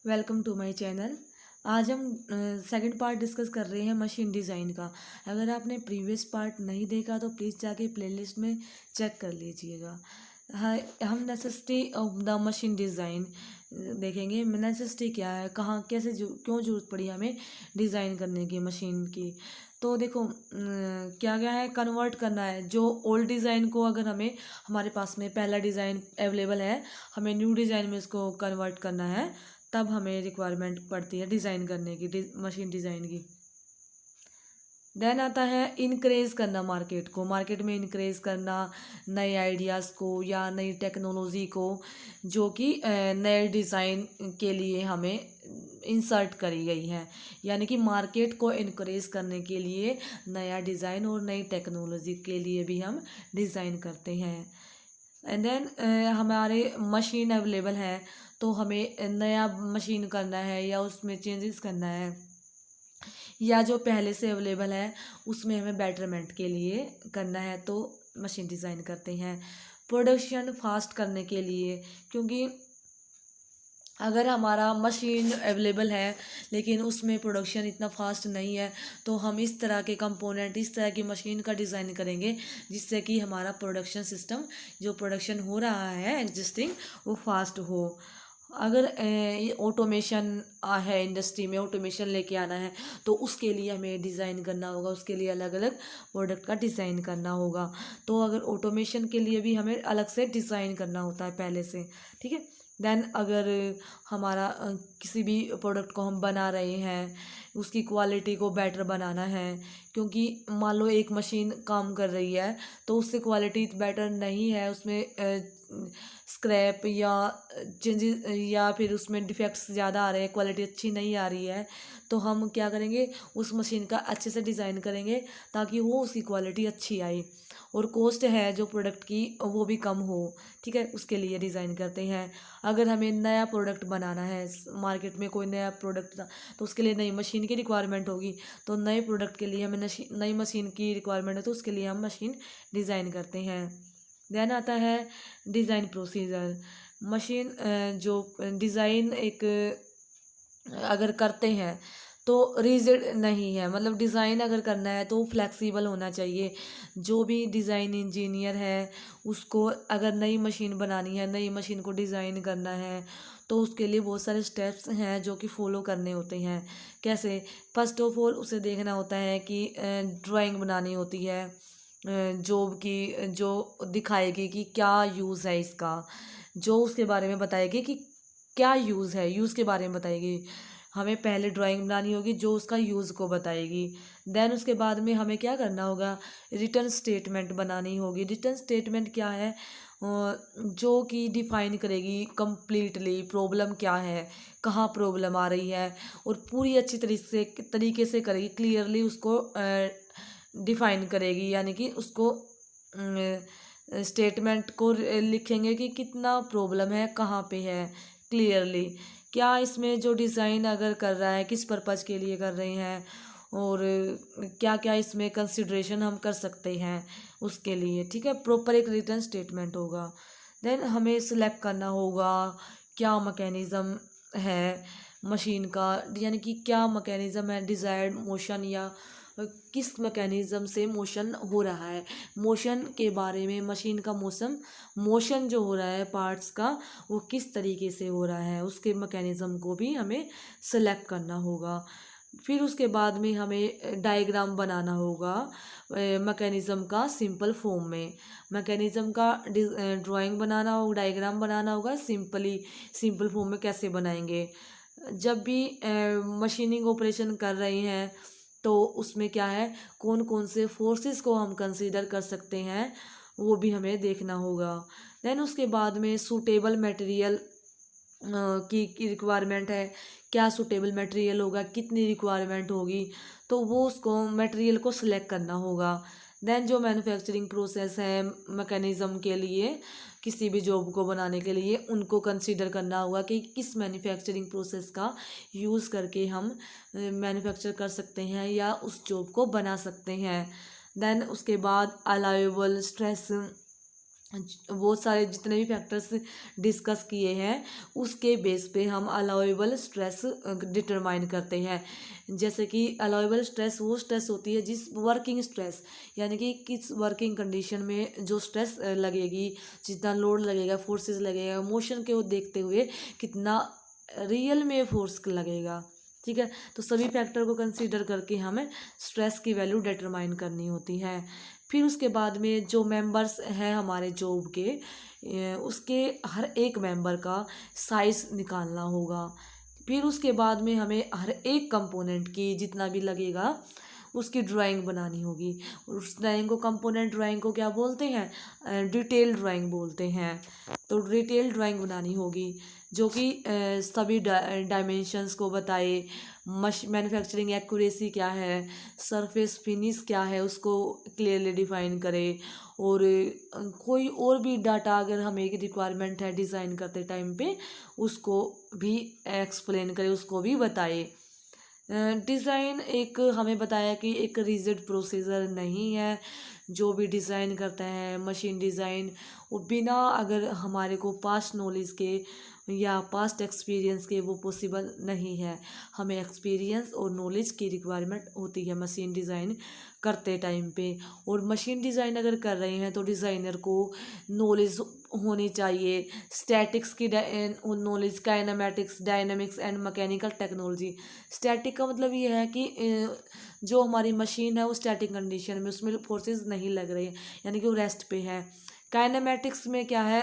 Welcome to my channel. आज हम second part discuss कर रहे हैं मशीन डिज़ाइन का। अगर आपने प्रीवियस पार्ट नहीं देखा तो प्लीज़ जाके प्लेलिस्ट में चेक कर लीजिएगा। हाँ, हम necessity of the machine design देखेंगे। नेसेसिटी क्या है, कहाँ कैसे क्यों ज़रूरत पड़ी हमें डिज़ाइन करने की मशीन की। तो देखो क्या क्या है, कन्वर्ट करना है जो ओल्ड डिज़ाइन को। अगर हमें हमारे पास में पहला डिज़ाइन अवेलेबल है, हमें न्यू डिज़ाइन में इसको कन्वर्ट करना है, तब हमें रिक्वायरमेंट पड़ती है डिज़ाइन करने की, मशीन डिज़ाइन की। देन आता है इनक्रेज करना मार्केट को, मार्केट में इनक्रेज करना नए आइडियाज़ को या नई टेक्नोलॉजी को, जो कि नए डिज़ाइन के लिए हमें इंसर्ट करी गई है। यानी कि मार्केट को इनक्रेज करने के लिए नया डिज़ाइन और नई टेक्नोलॉजी के लिए भी हम डिज़ाइन करते हैं। एंड देन हमारे मशीन अवेलेबल है, तो हमें नया मशीन करना है या उसमें चेंजेस करना है, या जो पहले से अवेलेबल है उसमें हमें बेटरमेंट के लिए करना है, तो मशीन डिज़ाइन करते हैं। प्रोडक्शन फास्ट करने के लिए, क्योंकि अगर हमारा मशीन अवेलेबल है लेकिन उसमें प्रोडक्शन इतना फास्ट नहीं है, तो हम इस तरह के कंपोनेंट, इस तरह की मशीन का डिज़ाइन करेंगे जिससे कि हमारा प्रोडक्शन सिस्टम, जो प्रोडक्शन हो रहा है एग्जिस्टिंग, वो फास्ट हो। अगर ये ऑटोमेशन है, इंडस्ट्री में ऑटोमेशन लेके आना है, तो उसके लिए हमें डिज़ाइन करना होगा, उसके लिए अलग अलग प्रोडक्ट का डिज़ाइन करना होगा। तो अगर ऑटोमेशन के लिए भी हमें अलग से डिज़ाइन करना होता है पहले से, ठीक है। देन अगर हमारा किसी भी प्रोडक्ट को हम बना रहे हैं, उसकी क्वालिटी को बेटर बनाना है, क्योंकि मान लो एक मशीन काम कर रही है तो उससे क्वालिटी बेटर नहीं है, उसमें स्क्रैप या चेंजेस या फिर उसमें डिफेक्ट्स ज़्यादा आ रहे हैं, क्वालिटी अच्छी नहीं आ रही है, तो हम क्या करेंगे, उस मशीन का अच्छे से डिज़ाइन करेंगे ताकि वो उसकी क्वालिटी अच्छी आए और कॉस्ट है जो प्रोडक्ट की वो भी कम हो, ठीक है। उसके लिए डिज़ाइन करते हैं। अगर हमें नया प्रोडक्ट बनाना है, मार्केट में कोई नया प्रोडक्ट था, तो उसके लिए नई मशीन की रिक्वायरमेंट होगी, तो नए प्रोडक्ट के लिए हमें नई मशीन की रिक्वायरमेंट है, तो उसके लिए हम मशीन डिज़ाइन करते हैं। देन आता है डिज़ाइन प्रोसीजर। मशीन जो डिज़ाइन एक अगर करते हैं तो रिजिड नहीं है, मतलब डिज़ाइन अगर करना है तो फ्लेक्सिबल होना चाहिए। जो भी डिज़ाइन इंजीनियर है उसको अगर नई मशीन बनानी है, नई मशीन को डिज़ाइन करना है, तो उसके लिए बहुत सारे स्टेप्स हैं जो कि फॉलो करने होते हैं। कैसे, फर्स्ट ऑफ ऑल उसे देखना होता है कि ड्राइंग बनानी होती है, जॉब की, जो दिखाएगी कि क्या यूज़ है इसका, जो उसके बारे में बताएगी कि क्या यूज़ है, यूज़ के बारे में बताएगी। हमें पहले ड्राइंग बनानी होगी जो उसका यूज़ को बताएगी। देन उसके बाद में हमें क्या करना होगा, रिटर्न स्टेटमेंट बनानी होगी। रिटर्न स्टेटमेंट क्या है, जो कि डिफाइन करेगी कंप्लीटली प्रॉब्लम क्या है, कहाँ प्रॉब्लम आ रही है, और पूरी अच्छी तरीके से करेगी, क्लियरली उसको डिफाइन करेगी। यानी कि उसको स्टेटमेंट को लिखेंगे कि कितना प्रॉब्लम है, कहाँ पे है, क्लियरली क्या इसमें जो डिज़ाइन अगर कर रहा है किस पर्पज़ के लिए कर रहे हैं, और क्या क्या इसमें कंसिड्रेशन हम कर सकते हैं उसके लिए, ठीक है। प्रॉपर एक रिटर्न स्टेटमेंट होगा। देन हमें सिलेक्ट करना होगा क्या मैकेनिज़्म है मशीन का, यानी कि क्या मैकेनिज़्म है, डिज़ायर्ड मोशन या किस मैकेनिज़्म से मोशन हो रहा है। मोशन के बारे में, मशीन का मोशन जो हो रहा है पार्ट्स का, वो किस तरीके से हो रहा है, उसके मैकेनिज़्म को भी हमें सेलेक्ट करना होगा। फिर उसके बाद में हमें डायग्राम बनाना होगा मैकेनिज़्म का सिंपल फॉर्म में। मैकेनिज़्म का ड्राइंग बनाना होगा, डायग्राम बनाना होगा। सिंपल फॉर्म में कैसे बनाएंगे, जब भी मशीनिंग ऑपरेशन कर रहे हैं तो उसमें क्या है, कौन कौन से फोर्सेस को हम कंसीडर कर सकते हैं, वो भी हमें देखना होगा। देन उसके बाद में सूटेबल मटेरियल की रिक्वायरमेंट है, क्या सूटेबल मटेरियल होगा, कितनी रिक्वायरमेंट होगी, तो वो उसको मटेरियल को सिलेक्ट करना होगा। देन जो मैन्युफैक्चरिंग प्रोसेस है मैकेनिज़्म के लिए, किसी भी जॉब को बनाने के लिए, उनको कंसीडर करना होगा कि किस मैन्युफैक्चरिंग प्रोसेस का यूज़ करके हम मैन्युफैक्चर कर सकते हैं या उस जॉब को बना सकते हैं। देन उसके बाद अलाउएबल स्ट्रेस बहुत सारे जितने भी फैक्टर्स डिस्कस किए हैं उसके बेस पे हम अलाउेबल स्ट्रेस डिटरमाइन करते हैं। जैसे कि अलाउेबल स्ट्रेस वो स्ट्रेस होती है जिस वर्किंग स्ट्रेस, यानी कि किस वर्किंग कंडीशन में जो स्ट्रेस लगेगी, जितना लोड लगेगा, फोर्सेस लगेगा, मोशन के वो देखते हुए कितना रियल में फोर्स लगेगा। ठीक है, तो सभी फैक्टर को कंसीडर करके हमें स्ट्रेस की वैल्यू डिटरमाइन करनी होती है। फिर उसके बाद में जो मेंबर्स हैं हमारे जॉब के, उसके हर एक मेंबर का साइज निकालना होगा। फिर उसके बाद में हमें हर एक कंपोनेंट की जितना भी लगेगा उसकी ड्राइंग बनानी होगी। उस ड्राइंग को, कंपोनेंट ड्राइंग को क्या बोलते हैं, डिटेल ड्राइंग बोलते हैं। तो डिटेल ड्राइंग बनानी होगी जो कि सभी डायमेंशंस को बताए, मैन्युफैक्चरिंग एक्यूरेसी क्या है, सरफेस फिनिश क्या है उसको क्लियरली डिफाइन करे, और कोई और भी डाटा अगर हमें एक रिक्वायरमेंट है डिज़ाइन करते टाइम पे उसको भी एक्सप्लेन करे, उसको भी बताए। डिज़ाइन एक हमें बताया कि एक रिजिड प्रोसीजर नहीं है। जो भी डिज़ाइन करते हैं मशीन डिज़ाइन, वो बिना अगर हमारे को पास्ट नॉलेज के या पास्ट एक्सपीरियंस के वो पॉसिबल नहीं है। हमें एक्सपीरियंस और नॉलेज की रिक्वायरमेंट होती है मशीन डिज़ाइन करते टाइम पे। और मशीन डिज़ाइन अगर कर रहे हैं तो डिज़ाइनर को नॉलेज होनी चाहिए स्टैटिक्स की knowledge, kinematics, dynamics and mechanical technology. Static का मतलब ये है कि जो हमारी मशीन है वो स्टैटिक कंडीशन में, उसमें फोर्सेस नहीं लग रही, यानी कि वो रेस्ट पे है। काइनेमैटिक्स में क्या है,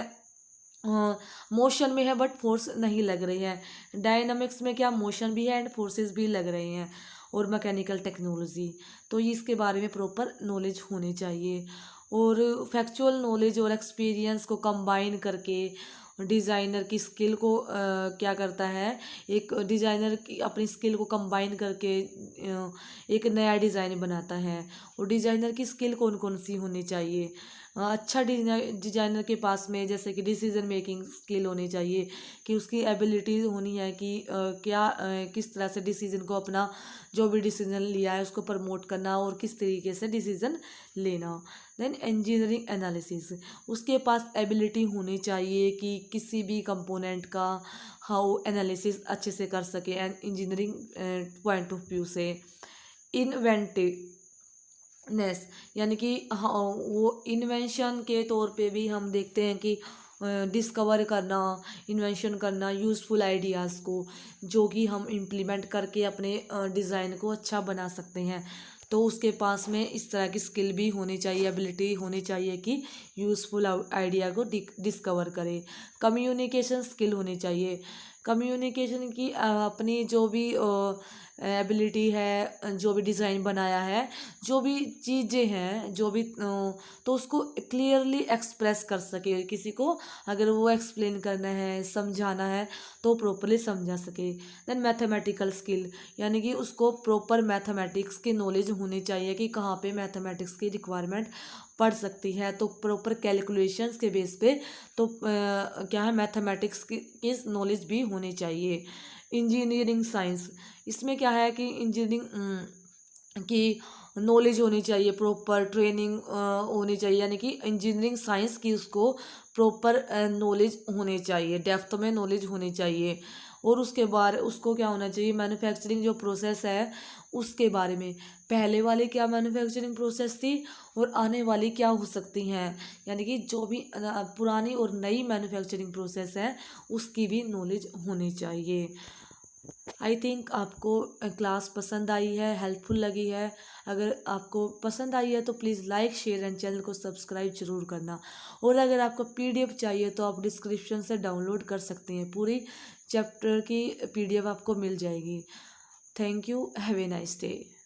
मोशन में है बट फोर्स नहीं लग रही है। डायनामिक्स में क्या, मोशन भी है एंड फोर्सेस भी लग रहे हैं। और मैकेनिकल टेक्नोलॉजी, तो इसके बारे में प्रॉपर नॉलेज होनी चाहिए। और फैक्चुअल नॉलेज और एक्सपीरियंस को कंबाइन करके डिज़ाइनर की स्किल को क्या करता है, एक डिज़ाइनर की अपनी स्किल को कंबाइन करके एक नया डिज़ाइन बनाता है। और डिज़ाइनर की स्किल कौन कौन सी होनी चाहिए, अच्छा डिज़ाइनर के पास में जैसे कि डिसीजन मेकिंग स्किल होनी चाहिए, कि उसकी एबिलिटी होनी है कि किस तरह से डिसीजन को, अपना जो भी डिसीजन लिया है उसको प्रमोट करना और किस तरीके से डिसीजन लेना। देन इंजीनियरिंग एनालिसिस, उसके पास एबिलिटी होनी चाहिए कि किसी भी कंपोनेंट का हाउ एनालिसिस अच्छे से कर सके and engineering point of view से। इन्वेंटिवनेस, यानी कि हाँ, वो इन्वेंशन के तौर पे भी हम देखते हैं कि डिस्कवर करना, इन्वेंशन करना यूज़फुल आइडियाज़ को, जो कि हम इम्प्लीमेंट करके अपने डिज़ाइन को अच्छा बना सकते हैं। तो उसके पास में इस तरह की स्किल भी होनी चाहिए, एबिलिटी होनी चाहिए कि यूज़फुल आइडिया को डिस्कवर करे। कम्युनिकेशन स्किल होनी चाहिए, कम्युनिकेशन की अपनी जो भी एबिलिटी है, जो भी डिज़ाइन बनाया है, जो भी चीज़ें हैं, जो भी तो उसको क्लियरली एक्सप्रेस कर सके किसी को, अगर वो एक्सप्लेन करना है, समझाना है तो प्रॉपरली समझा सके। देन मैथमेटिकल स्किल, यानी कि उसको प्रॉपर मैथमेटिक्स की नॉलेज होनी चाहिए कि कहाँ पे मैथमेटिक्स की रिक्वायरमेंट पड़ सकती है, तो प्रॉपर कैलकुलेशंस के बेस पे तो क्या है, मैथमेटिक्स की नॉलेज भी होनी चाहिए। इंजीनियरिंग साइंस, इसमें क्या है कि इंजीनियरिंग की नॉलेज होनी चाहिए, प्रॉपर ट्रेनिंग होनी चाहिए, यानी कि इंजीनियरिंग साइंस की उसको प्रॉपर नॉलेज होनी चाहिए, डेप्थ में नॉलेज होनी चाहिए। और उसके बाद उसको क्या होना चाहिए, मैन्युफैक्चरिंग जो प्रोसेस है उसके बारे में, पहले वाली क्या मैन्युफैक्चरिंग प्रोसेस थी और आने वाली क्या हो सकती हैं, यानी कि जो भी पुरानी और नई मैन्युफैक्चरिंग प्रोसेस है उसकी भी नॉलेज होनी चाहिए। आई थिंक आपको क्लास पसंद आई है, हेल्पफुल लगी है। अगर आपको पसंद आई है तो please like, share and channel को सब्सक्राइब जरूर करना। और अगर आपको पीडीएफ चाहिए तो आप डिस्क्रिप्शन से डाउनलोड कर सकते हैं, पूरी चैप्टर की पीडीएफ आपको मिल जाएगी। Thank you, have a nice day.